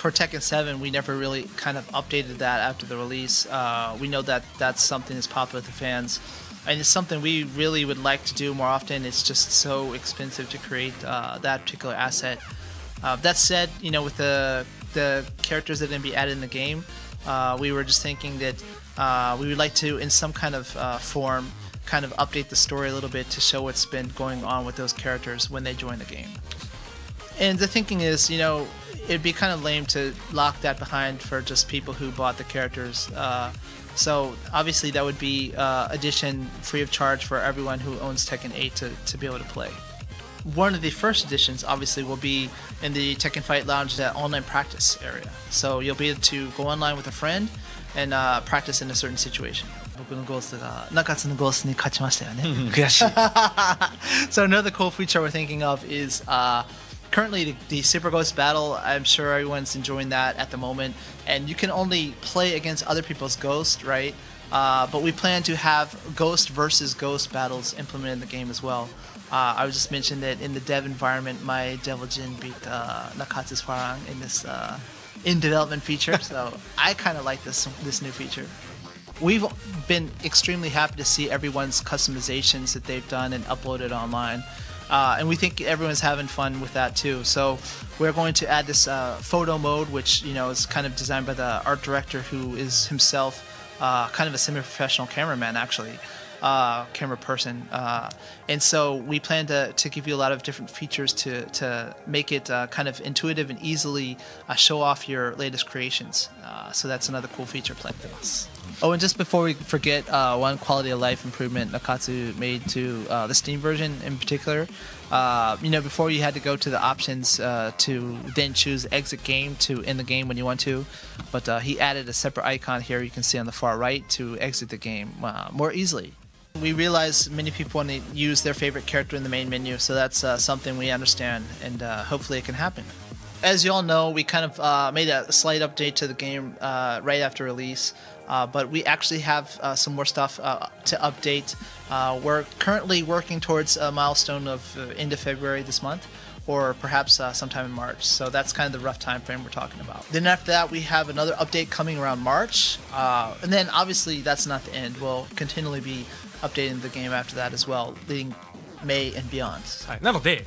for Tekken 7, we never really kind of updated that after the release. We know that that's something that's popular with the fans, and it's something we really would like to do more often. It's just so expensive to create that particular asset. That said, you know, with the characters that are going to be added in the game, we were just thinking that we would like to, in some kind of form, kind of update the story a little bit to show what's been going on with those characters when they join the game. And the thinking is, you know, it'd be kind of lame to lock that behind for just people who bought the characters. So obviously that would be edition free of charge for everyone who owns Tekken 8 to be able to play. One of the first editions obviously will be in the Tekken Fight Lounge, that online practice area. So you'll be able to go online with a friend and practice in a certain situation. 僕のゴーストが中津のゴーストに勝ちましたよね。悔しい。So another cool feature we're thinking of is currently the Super Ghost battle. I'm sure everyone's enjoying that at the moment, and you can only play against other people's ghosts, right? But we plan to have ghost versus ghost battles implemented in the game as well. I was just mentioned that in the dev environment, my Devil Jin beat Nakatsu's Farang in this in development feature, so I kind of like this new feature. We've been extremely happy to see everyone's customizations that they've done and uploaded online. And we think everyone's having fun with that too. So we're going to add this photo mode, which, you know, is kind of designed by the art director, who is himself kind of a semi-professional cameraman, actually, camera person. And so we plan to give you a lot of different features to make it kind of intuitive and easily show off your latest creations. So that's another cool feature planned for us. Oh, and just before we forget, one quality of life improvement Nakatsu made to the Steam version in particular. You know, before you had to go to the options to then choose exit game to end the game when you want to, but he added a separate icon here you can see on the far right to exit the game more easily. We realize many people want to use their favorite character in the main menu, so that's something we understand, and hopefully it can happen. As you all know, we kind of made a slight update to the game right after release. But we actually have some more stuff to update. We're currently working towards a milestone of end of February this month, or perhaps sometime in March. So that's kind of the rough time frame we're talking about. Then after that, we have another update coming around March. And then obviously that's not the end. We'll continually be updating the game after that as well, leading May and beyond. なので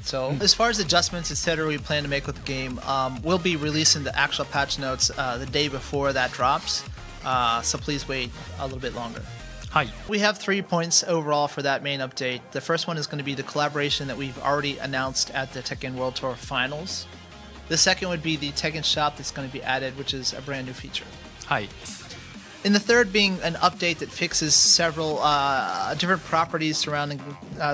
So as far as adjustments, etc., we plan to make with the game, we'll be releasing the actual patch notes the day before that drops. So please wait a little bit longer. We have 3 points overall for that main update. The first one is going to be the collaboration that we've already announced at the Tekken World Tour Finals. The second would be the Tekken Shop that's going to be added, which is a brand new feature. And the third being an update that fixes several different properties surrounding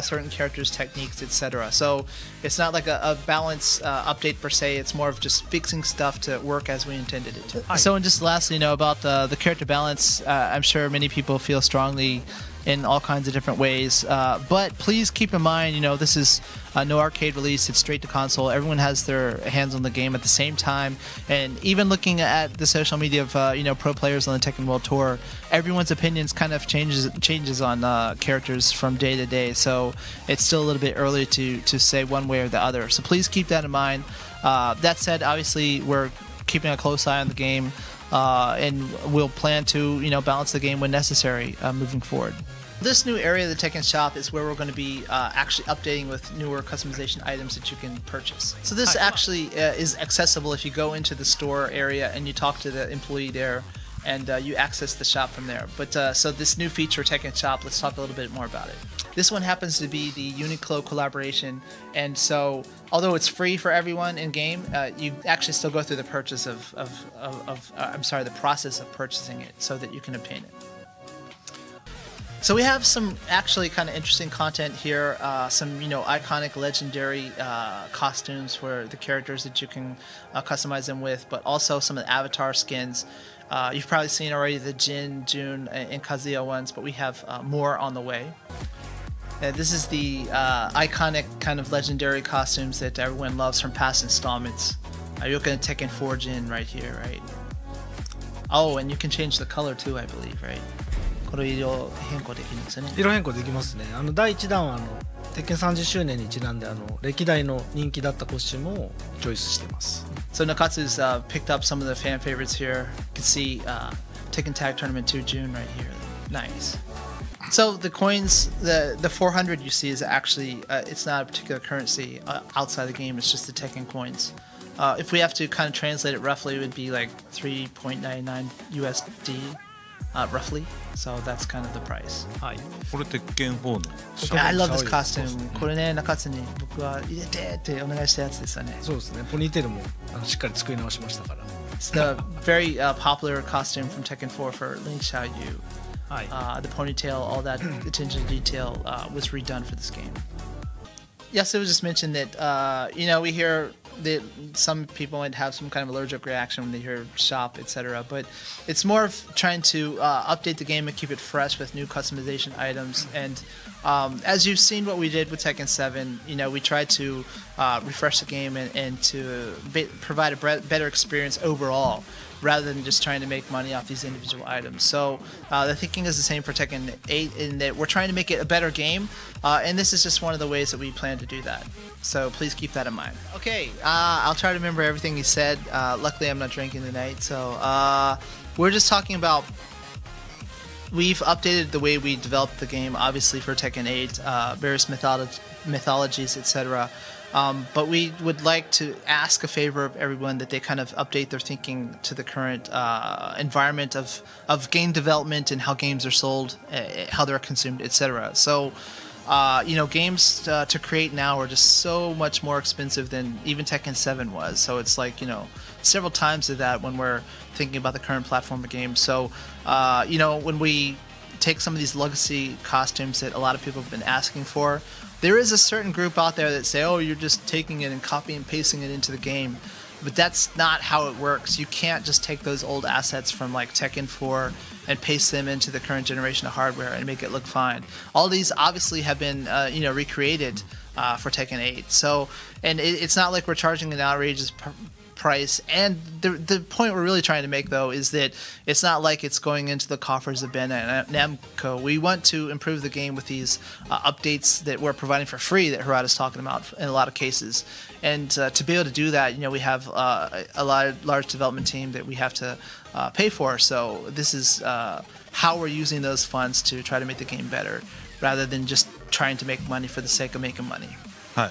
certain characters, techniques, etc. So it's not like a balance update per se. It's more of just fixing stuff to work as we intended it to. So, and just lastly, you know, about the character balance, I'm sure many people feel strongly in all kinds of different ways. But please keep in mind, you know, this is no arcade release. It's straight to console. Everyone has their hands on the game at the same time. And even looking at the social media of, you know, pro players on the Tekken World Tour, everyone's opinions kind of changes on characters from day to day. So it's still a little bit early to say one way or the other. So please keep that in mind. That said, obviously, we're keeping a close eye on the game. And we'll plan to, you know, balance the game when necessary moving forward. This new area of the Tekken Shop is where we're going to be actually updating with newer customization items that you can purchase. So this actually is accessible if you go into the store area and you talk to the employee there, and you access the shop from there. But so this new feature, Tekken Shop, let's talk a little bit more about it. This one happens to be the Uniqlo collaboration, and so although it's free for everyone in game, you actually still go through the purchase the process of purchasing it so that you can obtain it. So we have some actually kind of interesting content here, some, you know, iconic legendary costumes for the characters that you can customize them with, but also some of the avatar skins. You've probably seen already the Jin, Jun, and Kazuya ones, but we have more on the way. This is the iconic kind of legendary costumes that everyone loves from past installments. You're looking at Tekken 4 Jin right here, right? Oh, and you can change the color too, I believe, right? これ色変更できるんですよね。色変更できますね。第1弾は鉄拳30周年にちなんで歴代の人気だったコスチュームをチョイスしてます。So Nakatsu's picked up some of the fan favorites here. You can see Tekken Tag Tournament 2 June right here. Nice. So the coins, the 400 you see is actually, it's not a particular currency outside the game, it's just the Tekken coins. If we have to kind of translate it roughly, it would be like 3.99 USD, roughly. So that's kind of the price. はい。これ鉄拳4の。I love this costume. これね、中津に僕は入れてってお願いしたやつですよね。そうですね。ポニーテールもしっかり作り直しましたから。It's the very popular costume from Tekken 4 for Lin Xiaoyu. The ponytail, all that attention to detail was redone for this game. Yes, it was just mentioned that, we hear that some people might have some kind of allergic reaction when they hear shop, etc. But it's more of trying to update the game and keep it fresh with new customization items. And as you've seen what we did with Tekken 7, we tried to refresh the game and to provide a better experience overall, rather than just trying to make money off these individual items. So the thinking is the same for Tekken 8 in that we're trying to make it a better game, and this is just one of the ways that we plan to do that. So please keep that in mind. Okay, I'll try to remember everything you said. Luckily I'm not drinking tonight, so we're just talking about we've updated the way we developed the game, obviously for Tekken 8, various mythologies, etc. But we would like to ask a favor of everyone that they kind of update their thinking to the current environment of game development and how games are sold, how they're consumed, etc. So, games to create now are just so much more expensive than even Tekken 7 was. So it's like, several times of that when we're thinking about the current platform of games. So, when we take some of these legacy costumes that a lot of people have been asking for, there is a certain group out there that say, oh, you're just taking it and copying and pasting it into the game. But that's not how it works. You can't just take those old assets from like Tekken 4 and paste them into the current generation of hardware and make it look fine. All these obviously have been, recreated for Tekken 8. So, and it's not like we're charging an outrageous price. And the point we're really trying to make, though, is that it's not like it's going into the coffers of Bandai Namco. We want to improve the game with these updates that we're providing for free that Harada's talking about in a lot of cases. And to be able to do that, we have a large development team that we have to pay for. So this is how we're using those funds to try to make the game better, rather than just trying to make money for the sake of making money.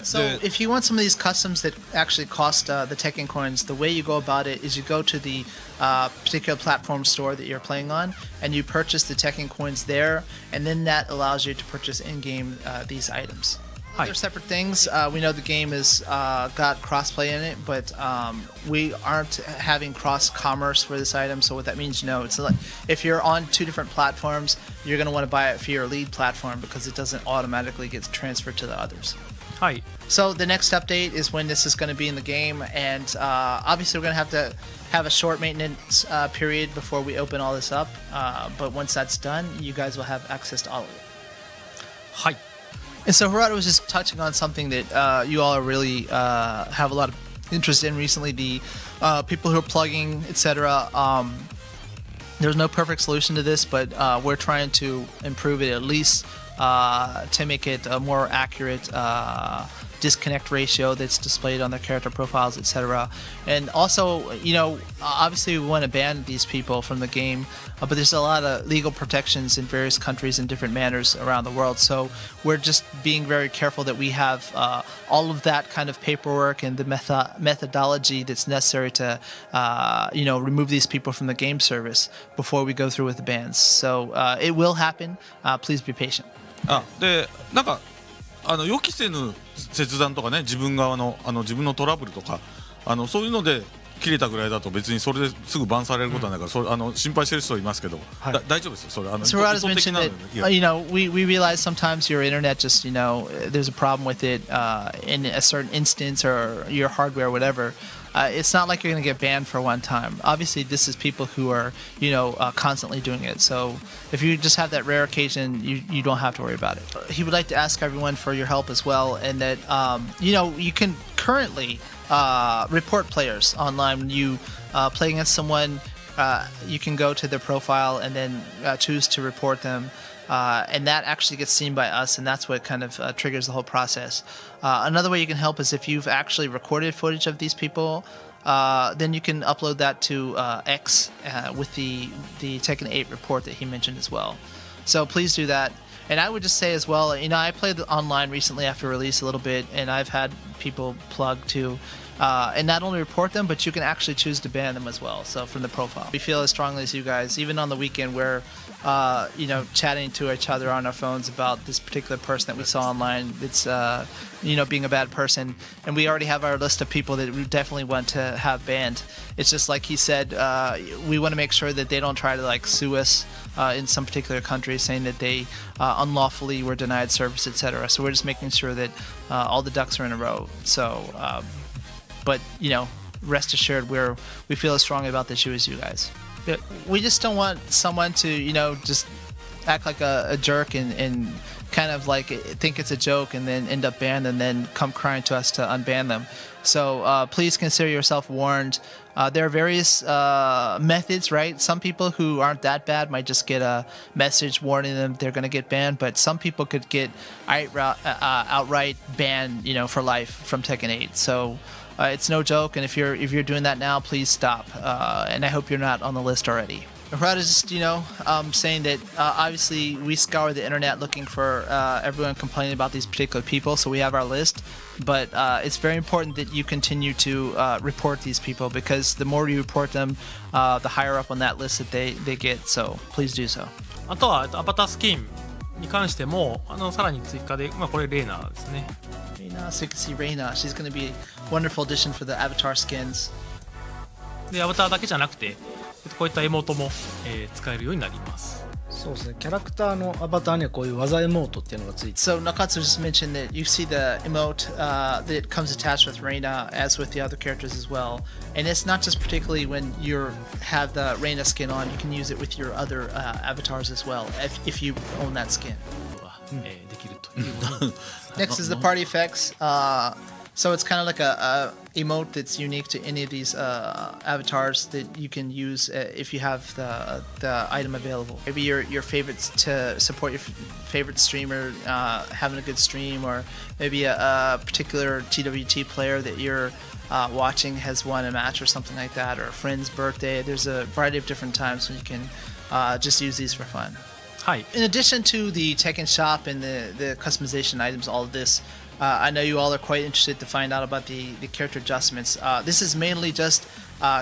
So if you want some of these customs that actually cost the Tekken coins, the way you go about it is you go to the particular platform store that you're playing on, and you purchase the Tekken coins there, and then that allows you to purchase in-game these items. They're separate things. We know the game has got cross-play in it, but we aren't having cross-commerce for this item. So what that means, it's like if you're on two different platforms, you're going to want to buy it for your lead platform because it doesn't automatically get transferred to the others. Hi. So the next update is when this is going to be in the game, and obviously we're going to have a short maintenance period before we open all this up. But once that's done, you guys will have access to all of it. Hi. And so Harada was just touching on something that you all are really have a lot of interest in recently, the people who are plugging, etc. There's no perfect solution to this, but we're trying to improve it at least to make it a more accurate disconnect ratio that's displayed on their character profiles, etc. And also, obviously we want to ban these people from the game, but there's a lot of legal protections in various countries in different manners around the world. So we're just being very careful that we have all of that kind of paperwork and the methodology that's necessary to, remove these people from the game service before we go through with the bans. So it will happen. Please be patient. でなんか予期せぬ切断とかね、自分側の自分のトラブルとかそういうので切れたぐらいだと別にそれですぐバンされることはないから、心配してる人いますけど、大丈夫ですよ。それSo Rod has mentioned that we realize sometimes your internet just there's a problem with it in a certain instance or your hardware or whatever. It's not like you're going to get banned for one time. Obviously, this is people who are, constantly doing it. So if you just have that rare occasion, you don't have to worry about it. He would like to ask everyone for your help as well, and that, you can currently report players online. When you play against someone, you can go to their profile and then choose to report them. And that actually gets seen by us, and that's what kind of triggers the whole process. Another way you can help is if you've actually recorded footage of these people, then you can upload that to X with the Tekken 8 report that he mentioned as well. So please do that. And I would just say as well, I played online recently after release a little bit, and I've had people plug too. And not only report them, but you can actually choose to ban them as well. So from the profile, we feel as strongly as you guys. Even on the weekend, we're chatting to each other on our phones about this particular person that we saw online. It's being a bad person, and we already have our list of people that we definitely want to have banned. It's just like he said, we want to make sure that they don't try to sue us in some particular country, saying that they unlawfully were denied service, etc. So we're just making sure that all the ducks are in a row. So. But, rest assured, we feel as strongly about the issue as you guys. We just don't want someone to, just act like a jerk and kind of think it's a joke and then end up banned and then come crying to us to unban them. So please consider yourself warned. There are various methods, right? Some people who aren't that bad might just get a message warning them they're going to get banned, but some people could get outright banned, for life from Tekken 8. So it's no joke, and if you're doing that now, please stop. And I hope you're not on the list already. Harada is just, saying that obviously we scour the internet looking for everyone complaining about these particular people, so we have our list. But it's very important that you continue to report these people, because the more you report them, the higher up on that list that they get. So please do so. あとはアバタースキンに関してもさらに追加で、これレーナーですね。Reina, so you can see Reina. She's going to be a wonderful addition for the avatar skins. でアバターだけじゃなくて、こういったエモートも、使えるようになります。そうですね。キャラクターのアバターにはこういう技エモートっていうのがついて。So Nakatsu just mentioned that you see the emote that comes attached with Reina, as with the other characters as well. And it's not just particularly when you have the Reina skin on. You can use it with your other avatars as well, if you own that skin. できるというもの。Next is the party effects. So it's kind of like a emote that's unique to any of these avatars that you can use if you have the item available. Maybe your favorites to support your favorite streamer having a good stream, or maybe a particular TWT player that you're watching has won a match or something like that, or a friend's birthday. There's a variety of different times when you can just use these for fun. はい。 In addition to the Tekken Shop and the customization items, all of this, I know you all are quite interested to find out about the character adjustments. This is mainly just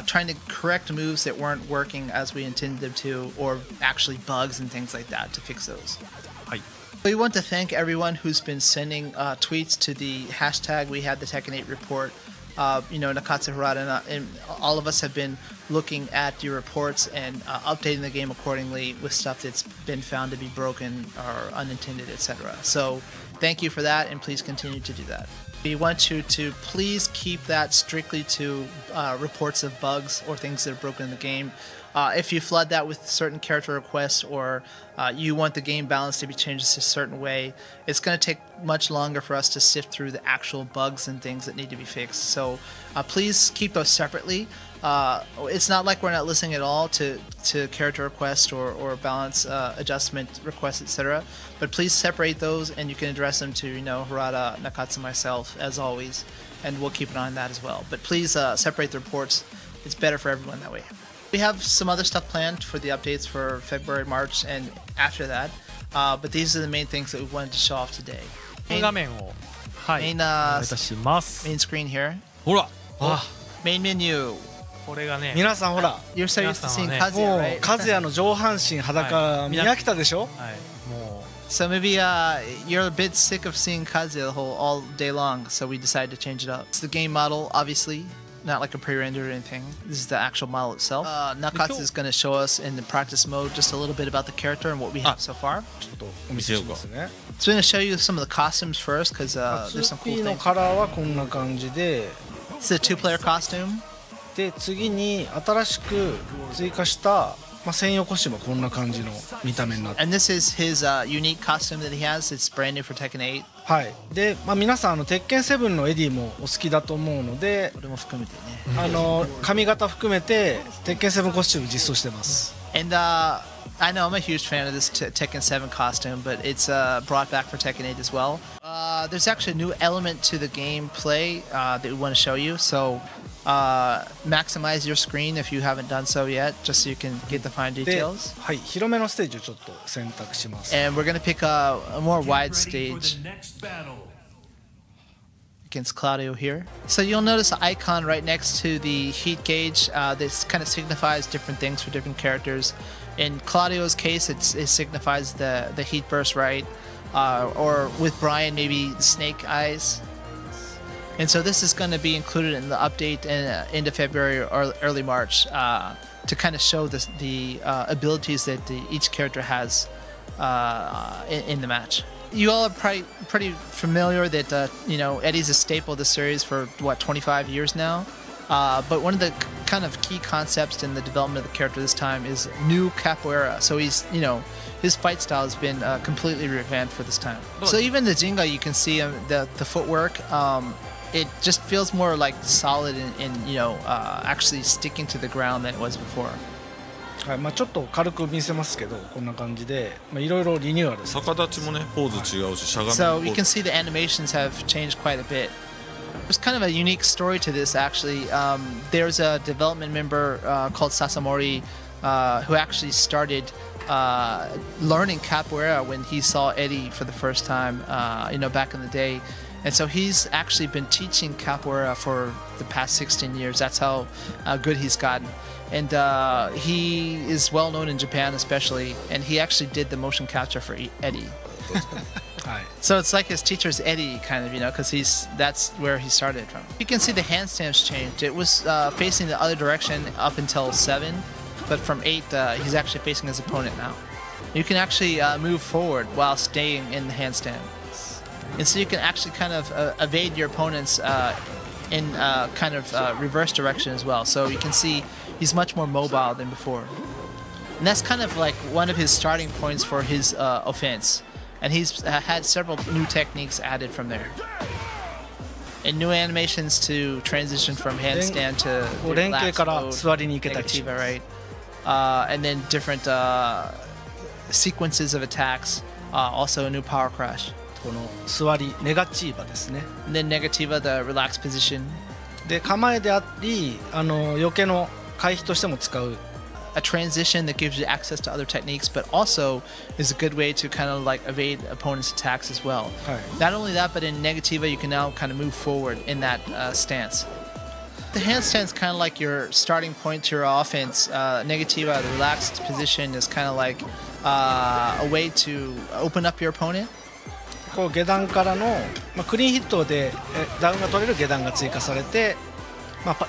trying to correct moves that weren't working as we intended them to, or actually bugs and things like that, to fix those. はい。 We want to thank everyone who's been sending tweets to the hashtag we had the Tekken 8 report. Nakatsu, Harada, and all of us have been looking at your reports and updating the game accordingly with stuff that's been found to be broken or unintended, etc. So thank you for that, and please continue to do that. We want you to please keep that strictly to reports of bugs or things that are broken in the game. If you flood that with certain character requests, or you want the game balance to be changed a certain way, it's going to take much longer for us to sift through the actual bugs and things that need to be fixed. So please keep those separately. It's not like we're not listening at all to character requests or balance adjustment requests, etc. But please separate those, and you can address them to Harada, Nakatsu, myself, as always, and we'll keep an eye on that as well. But please separate the reports. It's better for everyone that way. We have some other stuff planned for the updates for February, March, and after that. But these are the main things that we wanted to show off today. この画面を、はい、 Main, お願いいたします。 main screen here. ほら。Main menu. これがね、皆さんほら。 You're so used to seeing 皆 Kazuya, もう right? 和也の上半身裸見飽きたでしょ。はい、も So maybe you're a bit sick of seeing Kazuya all day long, so we decided to change it up. It's the game model, obviously. Not like a pre-rendered or anything. This is the actual model itself. Nakatsu is going to show us in the practice mode just a little bit about the character and what we have so far. ちょっとお見せしますね。 So we're going to show you some of the costumes first, because there's some ツ cool ーピーの things. カラーはこんな感じで、 It's a two-player costume. で次に新しく追加した、専用コスチュームはこんな感じの見た目になって。 And this is his unique costume that he has. It's brand new for Tekken 8. はい。で、皆さん鉄拳7のエディもお好きだと思うので、これも含めてね。髪型含めて鉄拳7コスチューム実装してます。 And I know I'm a huge fan of this Tekken 7 costume, but it's brought back for Tekken 8 as well. There's actually a new element to the gameplay that we want to show you. So maximize your screen if you haven't done so yet, just so you can get the fine で、 details. はい、広めのステージをちょっと選択します。 And we're going to pick a more wide stage against Claudio here. So you'll notice the icon right next to the heat gauge. This kind of signifies different things for different characters. In Claudio's case, it signifies the heat burst, right? Or with Brian, maybe the snake eyes. And so this is going to be included in the update in end of February or early March to kind of show the abilities that each character has in the match. You all are probably pretty familiar that Eddy's a staple of the series for 25 years now. But one of the kind of key concepts in the development of the character this time is new capoeira. So he's his fight style has been completely revamped for this time. So even the Jinga, you can see the footwork. It just feels more like solid and actually sticking to the ground than it was before. はい、ちょっと軽く見せますけど、こんな感じで、いろいろリニューアル。逆立ちもね、ポーズ違うし、しゃがみも。So you can see the animations have changed quite a bit. There's kind of a unique story to this, actually. There's a development member called Sasamori who actually started learning capoeira when he saw Eddy for the first time, back in the day. And so he's actually been teaching capoeira for the past 16 years. That's how good he's gotten. And he is well known in Japan, especially. And he actually did the motion capture for Eddy. So it's like his teacher's Eddy, kind of, because that's where he started from. You can see the handstands changed. It was facing the other direction up until 7, but from 8, he's actually facing his opponent now. You can actually move forward while staying in the handstand. And so you can actually kind of evade your opponents in kind of reverse direction as well. So you can see he's much more mobile than before. And that's kind of like one of his starting points for his offense. And he's had several new techniques added from there. And new animations to transition from handstand to relaxed mode, negativa, right? And then different sequences of attacks. Also a new power crash. この座りネガチーバですね。 And then negativa, the relaxed position. で構えであり、余計の回避としても使う。A transition that gives you access to other techniques, but also is a good way to kind of like evade opponents' attacks as well. Not only that, but in negativa, you can now kind of move forward in that stance. The handstand is kind of like your starting point to your offense. Negativa, the relaxed position, is kind of like a way to open up your opponent. こう下段からの、クリーンヒットでダウンが取れる下段が追加されて、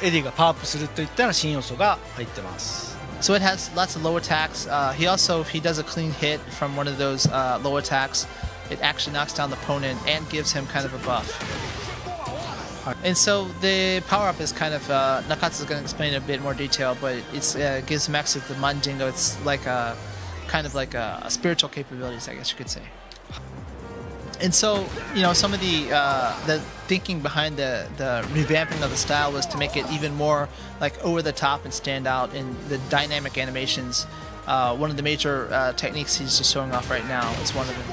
エディがパワーアップするといったような新要素が入ってます。So it has lots of low attacks. He also, if he does a clean hit from one of those low attacks, it actually knocks down the opponent and gives him kind of a buff. And so the power up is kind of Nakatsu is going to explain in a bit more detail, but it gives him access to the Manjingo. It's like a kind of like a spiritual capabilities, I guess you could say. And so, some of the thinking behind the revamping of the style was to make it even more like over the top and stand out in the dynamic animations. One of the major techniques he's just showing off right now is one of them.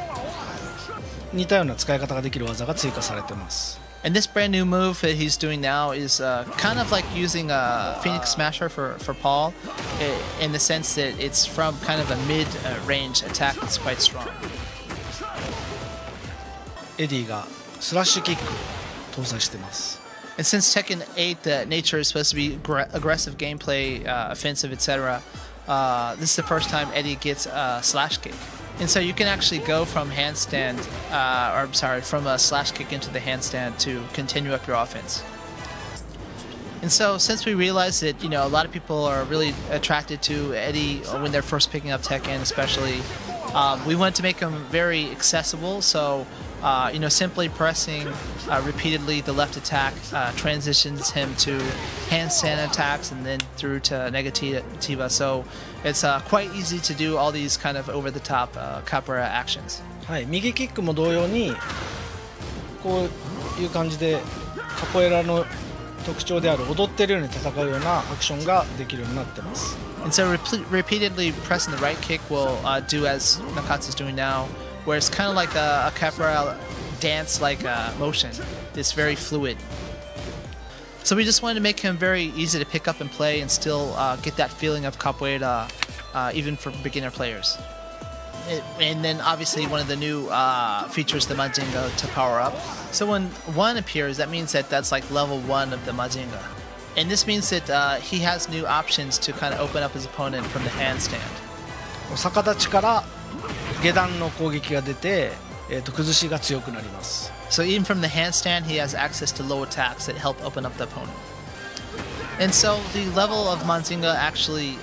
似たような使い方ができる技が追加されてます。 And this brand new move that he's doing now is kind of like using a Phoenix Smasher for Paul, in the sense that it's from kind of a mid-range attack that's quite strong. エディがスラッシュキック搭載してます。 And since Tekken 8, the nature is supposed to be aggressive gameplay, offensive, etc., this is the first time Eddy gets a slash kick. And so you can actually go from handstand, from a slash kick into the handstand to continue up your offense. And so since we realized that, a lot of people are really attracted to Eddy when they're first picking up Tekken, especially, we wanted to make him very accessible. So simply pressing repeatedly the left attack transitions him to handstand attacks and then through to negativa. So it's quite easy to do all these kind of over-the-top capoeira actions. はい、右キックも同様にこういう感じでカポエラの特徴である踊ってるように戦うようなアクションができるようになってます。 And so repeatedly pressing the right kick will do as Nakatsu is doing now, where it's kind of like a capoeira dance-like motion. It's very fluid. So we just wanted to make him very easy to pick up and play and still get that feeling of capoeira even for beginner players. And then obviously one of the new features, the Majinga, to power up. So when 1 appears, that means that that's like level 1 of the Majinga. And this means that he has new options to kind of open up his opponent from the handstand. 逆立ちから下段の攻撃が出て、崩しが強くなります。 So even from the handstand, he has access to low attacks that help open up the opponent. And so the level of Majinga actually,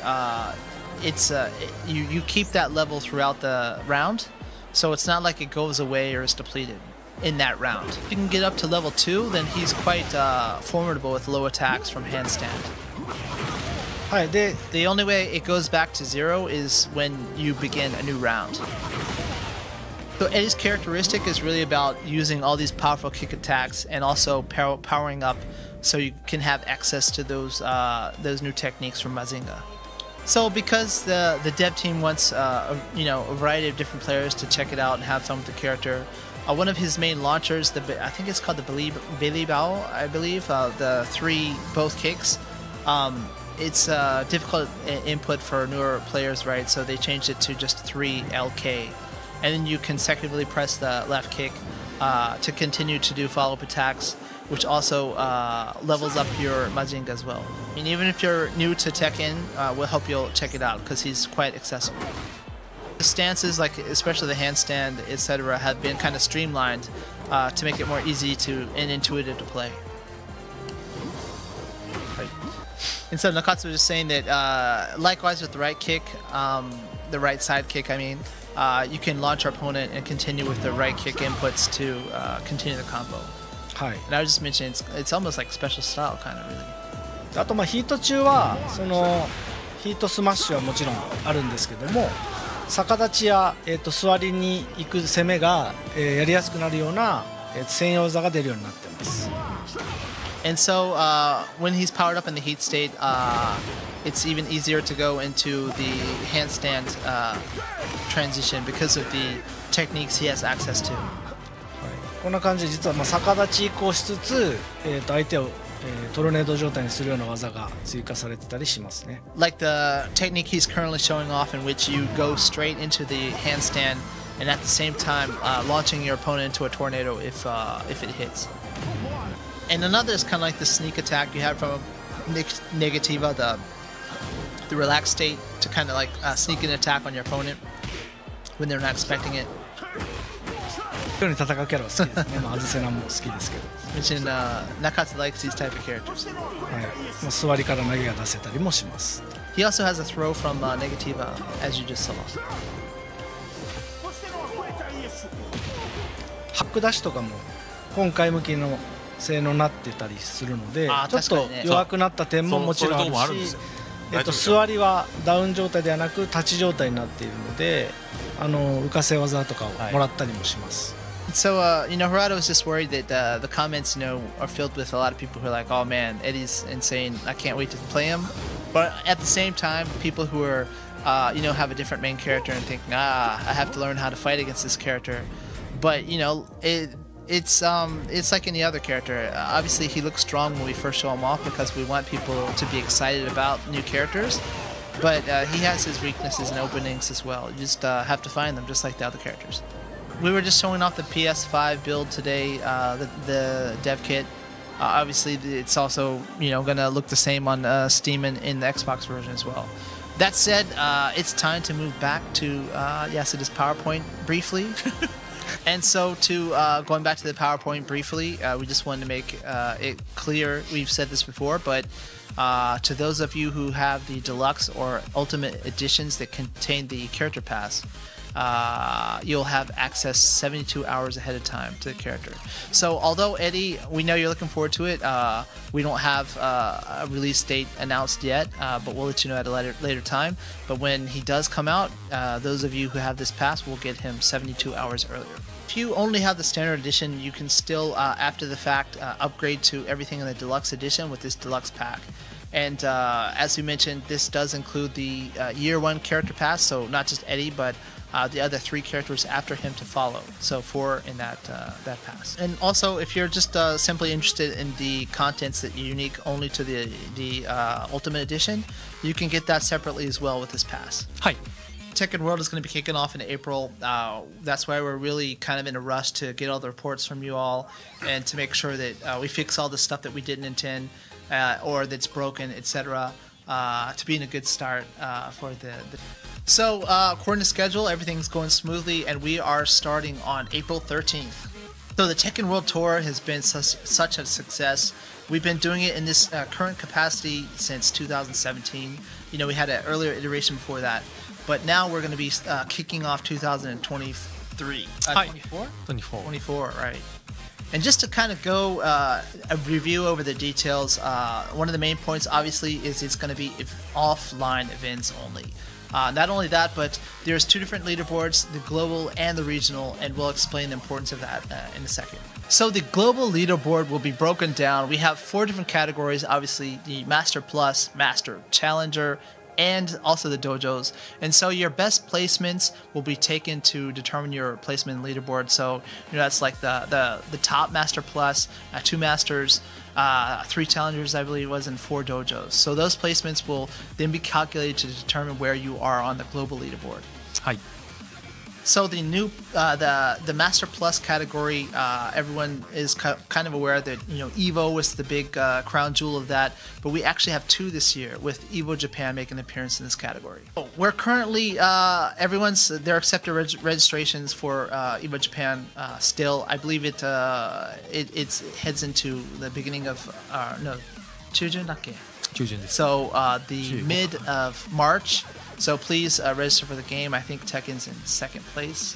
you keep that level throughout the round, so it's not like it goes away or is depleted in that round. If you can get up to level 2, then he's quite formidable with low attacks from handstand. はいで The only way it goes back to 0 is when you begin a new round. So Eddy's characteristic is really about using all these powerful kick attacks and also powering up so you can have access to those new techniques from Mazinga. So because the dev team wants a variety of different players to check it out and have fun with the character, one of his main launchers, I think it's called the Bilibao, I believe, the 3 both kicks. It's difficult input for newer players, right? So they changed it to just 3 LK. And then you consecutively press the left kick to continue to do follow-up attacks, which also levels up your Majinga as well. And even if you're new to Tekken, we'll help you check it out because he's quite accessible. The stances, like especially the handstand, etc., have been kind of streamlined to make it more easy and intuitive to play. And so Nakatsu was just saying that likewise with the right kick, the right side kick, I mean, you can launch our opponent and continue with the right kick inputs to continue the combo. はい And I was just mentioning it's almost like special style kind of really. あとヒート中はそのヒートスマッシュはもちろんあるんですけども、逆立ちや、座りに行く攻めが、やりやすくなるような、専用技が出るようになっています。 And so when he's powered up in the heat state, it's even easier to go into the handstand transition because of the techniques he has access to. こんな感じで実は逆立ち移行しつつ、相手を、トルネード状態にするような技が追加されてたりしますね。 Like the technique he's currently showing off in which you go straight into the handstand and at the same time launching your opponent into a tornado if it hits. And another is kind of like the sneak attack you have from Negativa, the relaxed state to kind of like sneak an attack on your opponent when they're not expecting it. ように戦うキャラは好きですね。アズセナも好きですけど。 Mentioned Nakatsu likes these type of characters. はい。座りから投げが出せたりもします。 He also has a throw from Negativa, as you just saw. ハックダッシュとかも今回向きの性能になってたりするので、ちょっと弱くなった点ももちろんあるし、座りはダウン状態ではなく立ち状態になっているので、浮かせ技とかをもらったりもします。 So, Hirata was just worried that the comments, are filled with a lot of people who are like, oh man, Eddy's insane, I can't wait to play him. But at the same time, people who are, have a different main character and thinking, I have to learn how to fight against this character. But, it's like any other character. Obviously, he looks strong when we first show him off because we want people to be excited about new characters. But he has his weaknesses and openings as well. You just have to find them, just like the other characters. We were just showing off the PS5 build today, the dev kit. Obviously, it's also going to look the same on Steam and in the Xbox version as well. That said, it's time to move back to yes, it is PowerPoint briefly. And so going back to the PowerPoint briefly, we just wanted to make it clear. We've said this before, but to those of you who have the deluxe or ultimate editions that contain the character pass, you'll have access 72 hours ahead of time to the character. So although Eddy, we know you're looking forward to it, we don't have a release date announced yet, but we'll let you know at a later time. But when he does come out, those of you who have this pass will get him 72 hours earlier. If you only have the standard edition, you can still, after the fact, upgrade to everything in the deluxe edition with this deluxe pack. And as we mentioned, this does include the year 1 character pass, so not just Eddy, but the other 3 characters after him to follow. So 4 in that pass. And also, if you're just simply interested in the contents that are unique only to the Ultimate Edition, you can get that separately as well with this pass. Hi. Tekken World is going to be kicking off in April. That's why we're really kind of in a rush to get all the reports from you all and to make sure that we fix all the stuff that we didn't intend or that's broken, etc. To be in a good start for the. So according to schedule, everything's going smoothly, and we are starting on April 13th. So the Tekken World Tour has been such a success. We've been doing it in this current capacity since 2017. You know, we had an earlier iteration before that, but now we're going to be kicking off 2023. 24? 24. 24, right. And just to kind of go a review over the details, one of the main points obviously is it's going to be offline events only. Not only that, but there's 2 different leaderboards, the global and the regional, and we'll explain the importance of that in a second. So the global leaderboard will be broken down. We have 4 different categories, obviously the Master Plus, Master, Challenger, and also the dojos. And so your best placements will be taken to determine your placement in the leaderboard. So that's like the top Master Plus, 2 Masters, 3 Challengers, I believe it was, and 4 dojos. So those placements will then be calculated to determine where you are on the global leaderboard. Hi. So the new the Master Plus category, everyone is kind of aware that Evo was the big crown jewel of that, but we actually have 2 this year with Evo Japan making an appearance in this category. We're currently they're accepting registrations for Evo Japan still. I believe it heads into the beginning of Chujun dakke. So the mid of March. So please register for the game. I think Tekken's in 2nd place.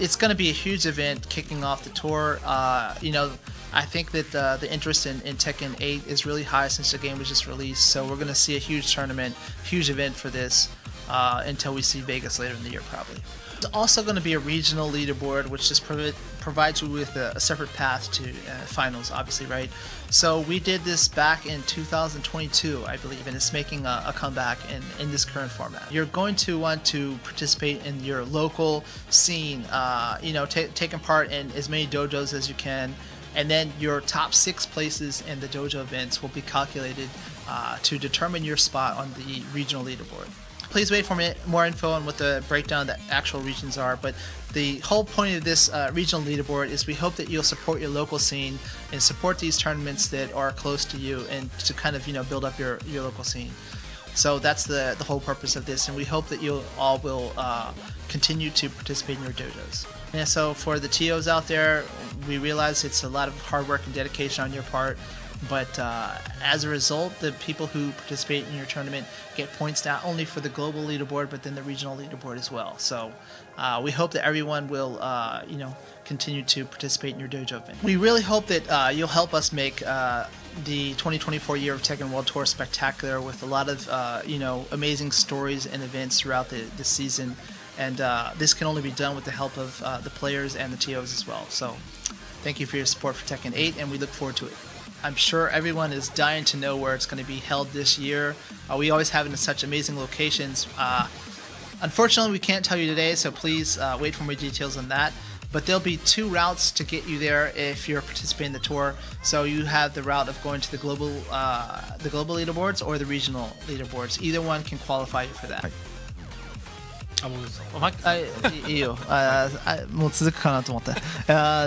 It's going to be a huge event kicking off the tour. I think that the interest in Tekken 8 is really high since the game was just released. So we're going to see a huge tournament, huge event for this until we see Vegas later in the year probably. There's also going to be a regional leaderboard, which just provides you with a separate path to finals, obviously, right? So we did this back in 2022, I believe, and it's making a comeback in this current format. You're going to want to participate in your local scene, taking part in as many dojos as you can, and then your top 6 places in the dojo events will be calculated to determine your spot on the regional leaderboard. Please wait for more info on what the breakdown of the actual regions are, but the whole point of this regional leaderboard is we hope that you'll support your local scene and support these tournaments that are close to you and to kind of build up your local scene. So that's the whole purpose of this, and we hope that you all will continue to participate in your dojos. And so for the TOs out there, we realize it's a lot of hard work and dedication on your part. But as a result, the people who participate in your tournament get points not only for the global leaderboard, but then the regional leaderboard as well. So we hope that everyone will, continue to participate in your dojo event. We really hope that you'll help us make the 2024 year of Tekken World Tour spectacular with a lot of, amazing stories and events throughout the season. And this can only be done with the help of the players and the TOs as well. So thank you for your support for Tekken 8, and we look forward to it. I'm sure everyone is dying to know where it's going to be held this year. We always have it in such amazing locations. Unfortunately, we can't tell you today, so please wait for more details on that. But there'll be 2 routes to get you there if you're participating in the tour. So you have the route of going to the global leaderboards or the regional leaderboards. Either one can qualify you for that. いいよ。もう続くかなと思って。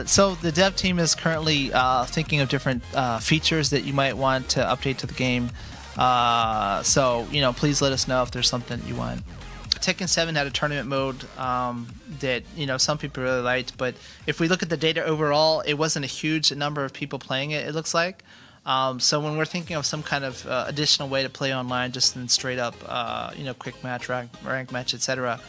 So the dev team is currently thinking of different features that you might want to update to the game. So please let us know if there's something you want. Tekken 7 had a tournament mode that some people really liked, but if we look at the data overall, it wasn't a huge number of people playing it. It looks like. So when we're thinking of some kind of additional way to play online, just in straight up, quick match, rank match, etc.,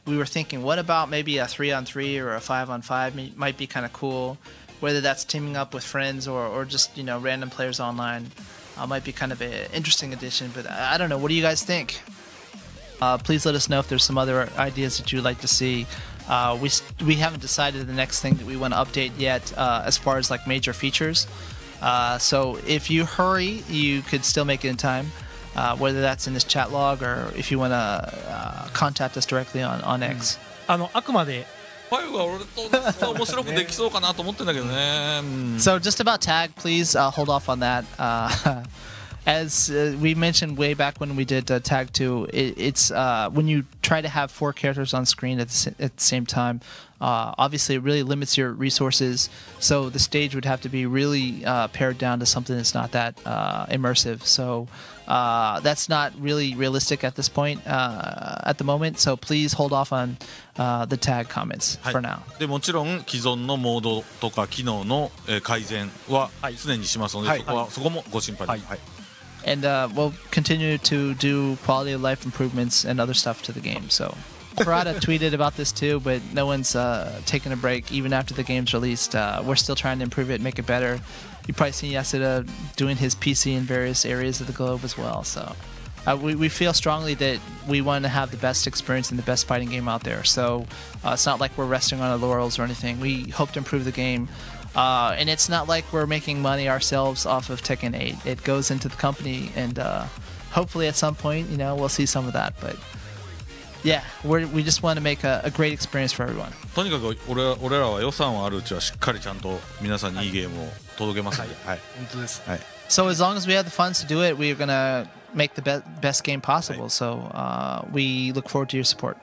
we were thinking, what about maybe a 3-on-3 or a 5-on-5 might be kind of cool. Whether that's teaming up with friends or just random players online, might be kind of an interesting addition. But I don't know. What do you guys think? Please let us know if there's some other ideas that you'd like to see. We haven't decided the next thing that we want to update yet as far as like major features. So if you hurry, you could still make it in time, whether that's in this chat log or if you want to contact us directly on X. あくまで5は俺と面白くできそうかなと思ってんだけどね。So just about tag, please hold off on that. As we mentioned way back when we did Tag 2, it's when you try to have 4 characters on screen at the same time, obviously it really limits your resources, so the stage would have to be really pared down to something that's not that immersive. So that's not really realistic at this point, at the moment, so please hold off on the tag comments for now. でもちろん既存のモードとか機能の改善は常にしますので、そこもご心配です。And we'll continue to do quality of life improvements and other stuff to the game. So, Parada tweeted about this too, but no one's taken a break even after the game's released. We're still trying to improve it, make it better. You've probably seen Yasuda doing his PC in various areas of the globe as well. So, we feel strongly that we want to have the best experience and the best fighting game out there. So, it's not like we're resting on our laurels or anything. We hope to improve the game. And it's not like we're making money ourselves off of Tekken 8. It goes into the company, and hopefully at some point, we'll see some of that. But yeah, we just want to make a great experience for everyone. とにかく俺らは予算はあるうちはしっかりちゃんと皆さんにいいゲームを届けますので。本当です。So as long as we have the funds to do it, we're gonna make the best game possible. So we look forward to your support.